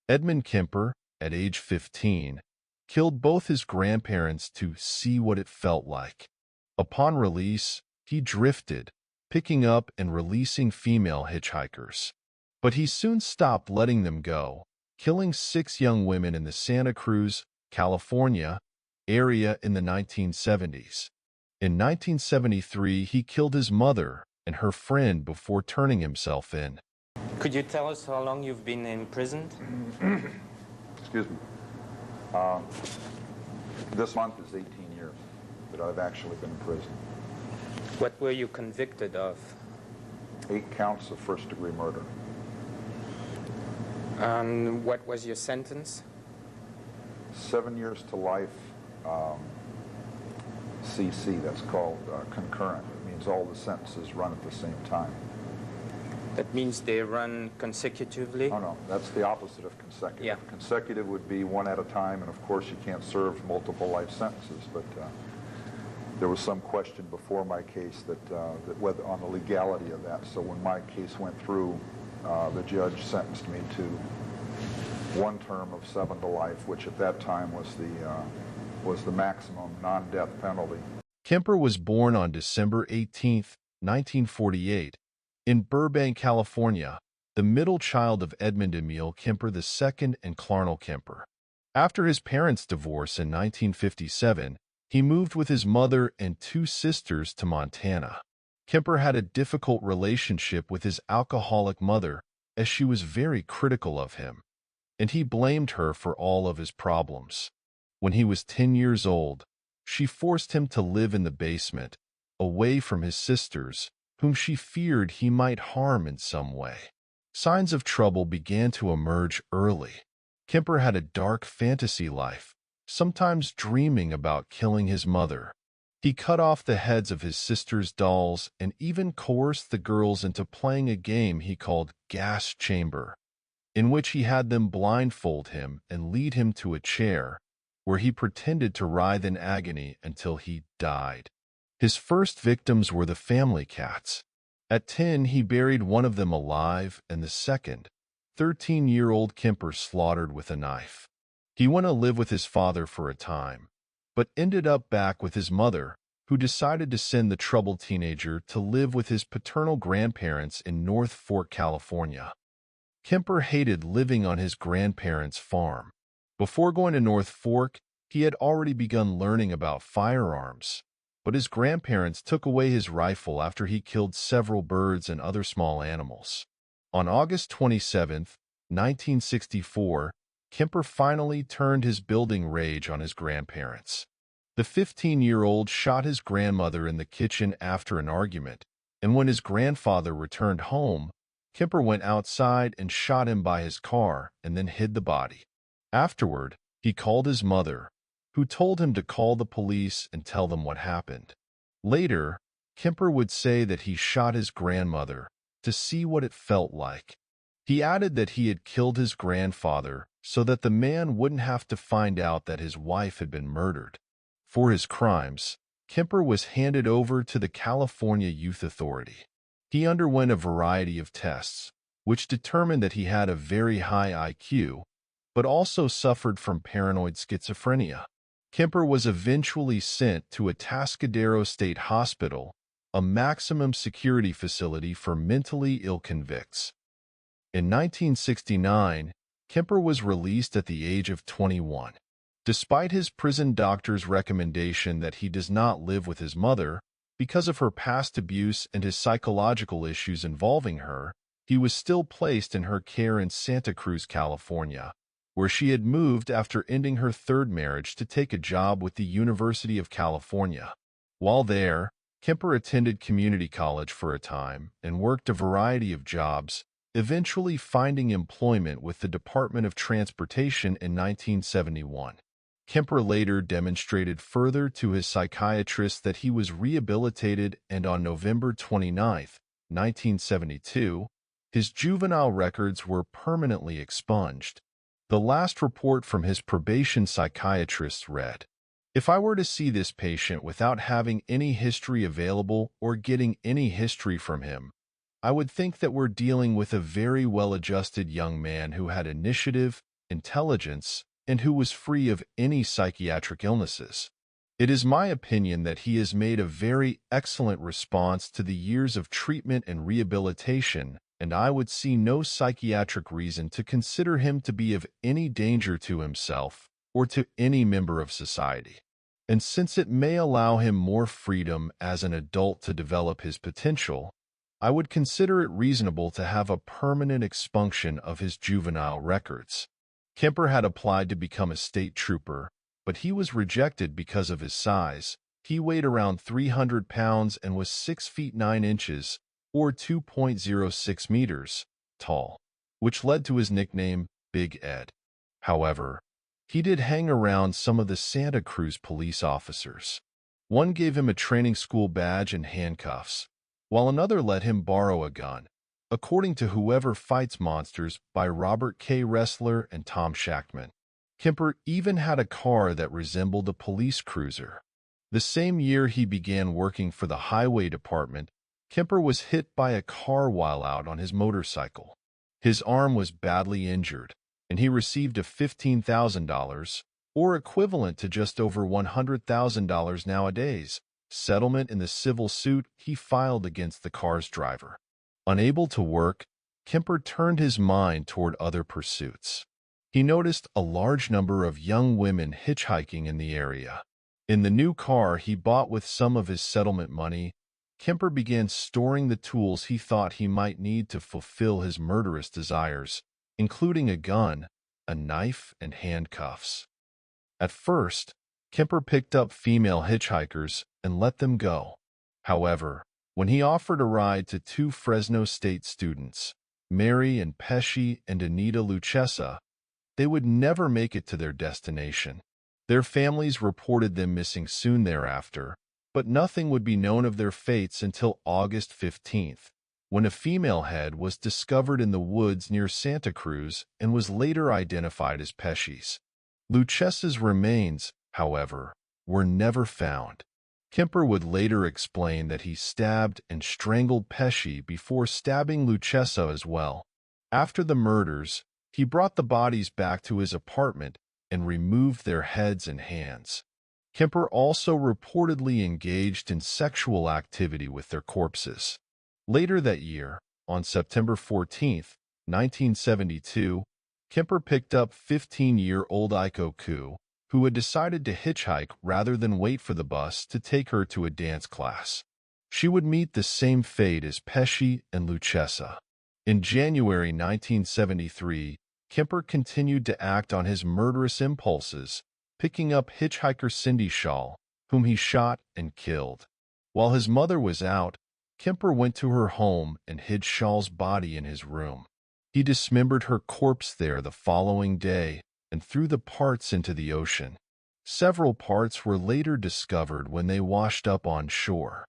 Edmund Kemper, at age 15, killed both his grandparents to see what it felt like. Upon release, he drifted, picking up and releasing female hitchhikers. But he soon stopped letting them go, killing 6 young women in the Santa Cruz, California, area in the 1970s. In 1973, he killed his mother and her friend before turning himself in. Could you tell us how long you've been imprisoned? Excuse me. This month is 18 years that I've actually been in prison. What were you convicted of? 8 counts of first-degree murder. What was your sentence? 7 years to life, CC, that's called concurrent. It means all the sentences run at the same time. That means they run consecutively? Oh, no, that's the opposite of consecutive. Yeah. Consecutive would be one at a time, and of course you can't serve multiple life sentences, but there was some question before my case that whether on the legality of that. So when my case went through, the judge sentenced me to 1 term of 7 to life, which at that time was the maximum non-death penalty. Kemper was born on December 18, 1948, in Burbank, California, the middle child of Edmund Emil Kemper II and Clarnell Kemper. After his parents' divorce in 1957, he moved with his mother and 2 sisters to Montana. Kemper had a difficult relationship with his alcoholic mother, as she was very critical of him, and he blamed her for all of his problems. When he was 10 years old, she forced him to live in the basement, away from his sisters, whom she feared he might harm in some way. Signs of trouble began to emerge early. Kemper had a dark fantasy life, sometimes dreaming about killing his mother. He cut off the heads of his sisters' dolls and even coerced the girls into playing a game he called Gas Chamber, in which he had them blindfold him and lead him to a chair, where he pretended to writhe in agony until he died. His first victims were the family cats. At 10, he buried one of them alive, and the second, 13-year-old Kemper, slaughtered with a knife. He went to live with his father for a time, but ended up back with his mother, who decided to send the troubled teenager to live with his paternal grandparents in North Fork, California. Kemper hated living on his grandparents' farm. Before going to North Fork, he had already begun learning about firearms, but his grandparents took away his rifle after he killed several birds and other small animals. On August 27, 1964, Kemper finally turned his building rage on his grandparents. The 15-year-old shot his grandmother in the kitchen after an argument, and when his grandfather returned home, Kemper went outside and shot him by his car and then hid the body. Afterward, he called his mother, who told him to call the police and tell them what happened. Later, Kemper would say that he shot his grandmother to see what it felt like. He added that he had killed his grandfather so that the man wouldn't have to find out that his wife had been murdered. For his crimes, Kemper was handed over to the California Youth Authority. He underwent a variety of tests, which determined that he had a very high IQ, but also suffered from paranoid schizophrenia. Kemper was eventually sent to Atascadero State Hospital, a maximum security facility for mentally ill convicts. In 1969, Kemper was released at the age of 21. Despite his prison doctor's recommendation that he does not live with his mother because of her past abuse and his psychological issues involving her, he was still placed in her care in Santa Cruz, California, where she had moved after ending her 3rd marriage to take a job with the University of California. While there, Kemper attended community college for a time and worked a variety of jobs, eventually finding employment with the Department of Transportation in 1971. Kemper later demonstrated further to his psychiatrist that he was rehabilitated, and on November 29, 1972, his juvenile records were permanently expunged. The last report from his probation psychiatrist read, "If I were to see this patient without having any history available or getting any history from him, I would think that we're dealing with a very well-adjusted young man who had initiative, intelligence, and who was free of any psychiatric illnesses. It is my opinion that he has made a very excellent response to the years of treatment and rehabilitation, and I would see no psychiatric reason to consider him to be of any danger to himself or to any member of society. And since it may allow him more freedom as an adult to develop his potential, I would consider it reasonable to have a permanent expunction of his juvenile records. Kemper had applied to become a state trooper, but he was rejected because of his size. He weighed around 300 pounds and was 6 feet 9 inches, or 2.06 meters, tall, which led to his nickname, Big Ed. However, he did hang around some of the Santa Cruz police officers. One gave him a training school badge and handcuffs, while another let him borrow a gun, according to Whoever Fights Monsters by Robert K. Ressler and Tom Shachtman. Kemper even had a car that resembled a police cruiser. The same year he began working for the Highway Department, Kemper was hit by a car while out on his motorcycle. His arm was badly injured, and he received a $15,000, or equivalent to just over $100,000 nowadays, settlement in the civil suit he filed against the car's driver. Unable to work, Kemper turned his mind toward other pursuits. He noticed a large number of young women hitchhiking in the area. In the new car he bought with some of his settlement money, Kemper began storing the tools he thought he might need to fulfill his murderous desires, including a gun, a knife, and handcuffs. At first, Kemper picked up female hitchhikers and let them go. However, when he offered a ride to two Fresno State students, Mary and Pesci and Anita Lucchesa, they would never make it to their destination. Their families reported them missing soon thereafter, but nothing would be known of their fates until August 15th, when a female head was discovered in the woods near Santa Cruz and was later identified as Pesci's. Lucchesa's remains, however, were never found. Kemper would later explain that he stabbed and strangled Pesci before stabbing Lucchesa as well. After the murders, he brought the bodies back to his apartment and removed their heads and hands. Kemper also reportedly engaged in sexual activity with their corpses. Later that year, on September 14, 1972, Kemper picked up 15-year-old Aiko Ku, who had decided to hitchhike rather than wait for the bus to take her to a dance class. She would meet the same fate as Pesci and Lucchesa. In January 1973, Kemper continued to act on his murderous impulses, picking up hitchhiker Cindy Shaw, whom he shot and killed. While his mother was out, Kemper went to her home and hid Shaw's body in his room. He dismembered her corpse there the following day and threw the parts into the ocean. Several parts were later discovered when they washed up on shore.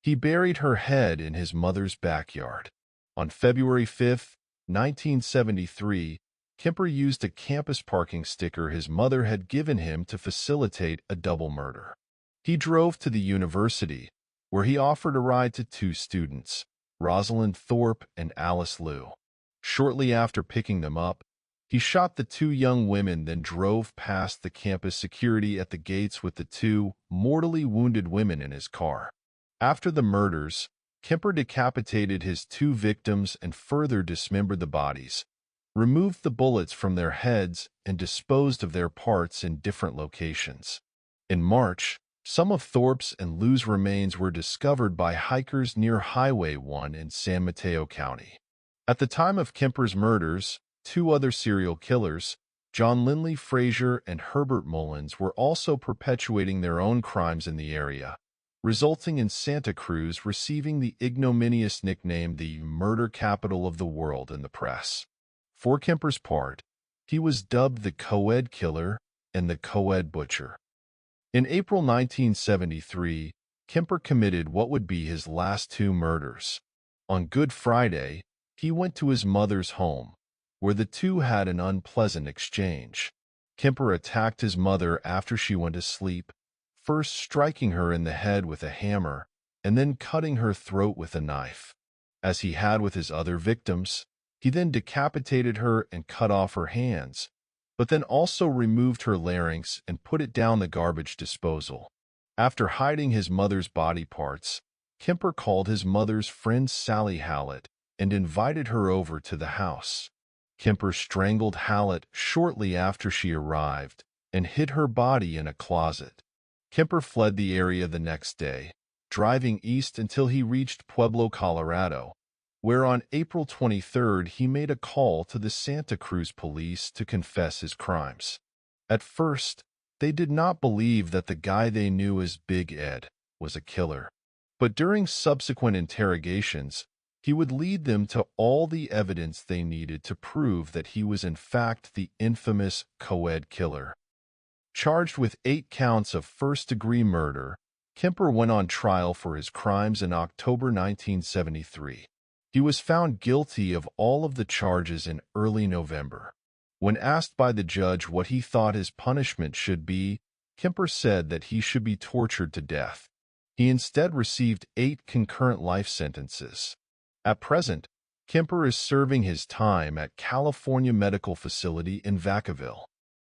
He buried her head in his mother's backyard. On February 5, 1973, Kemper used a campus parking sticker his mother had given him to facilitate a double murder. He drove to the university, where he offered a ride to two students, Rosalind Thorpe and Alice Liu. Shortly after picking them up, he shot the two young women, then drove past the campus security at the gates with the two mortally wounded women in his car. After the murders, Kemper decapitated his two victims and further dismembered the bodies, removed the bullets from their heads, and disposed of their parts in different locations. In March, some of Thorpe's and Liu's remains were discovered by hikers near Highway 1 in San Mateo County. At the time of Kemper's murders, two other serial killers, John Linley Frazier and Herbert Mullins, were also perpetuating their own crimes in the area, resulting in Santa Cruz receiving the ignominious nickname the murder capital of the world in the press. For Kemper's part, he was dubbed the co-ed killer and the co-ed butcher. In April 1973, Kemper committed what would be his last two murders. On Good Friday, he went to his mother's home, where the two had an unpleasant exchange. Kemper attacked his mother after she went to sleep, first striking her in the head with a hammer and then cutting her throat with a knife. As he had with his other victims, he then decapitated her and cut off her hands, but then also removed her larynx and put it down the garbage disposal. After hiding his mother's body parts, Kemper called his mother's friend Sally Hallett and invited her over to the house. Kemper strangled Hallett shortly after she arrived and hid her body in a closet. Kemper fled the area the next day, driving east until he reached Pueblo, Colorado, where on April 23rd he made a call to the Santa Cruz police to confess his crimes. At first, they did not believe that the guy they knew as Big Ed was a killer. But during subsequent interrogations, he would lead them to all the evidence they needed to prove that he was in fact the infamous co-ed killer. Charged with 8 counts of first-degree murder, Kemper went on trial for his crimes in October 1973. He was found guilty of all of the charges in early November. When asked by the judge what he thought his punishment should be, Kemper said that he should be tortured to death. He instead received 8 concurrent life sentences. At present, Kemper is serving his time at California Medical Facility in Vacaville.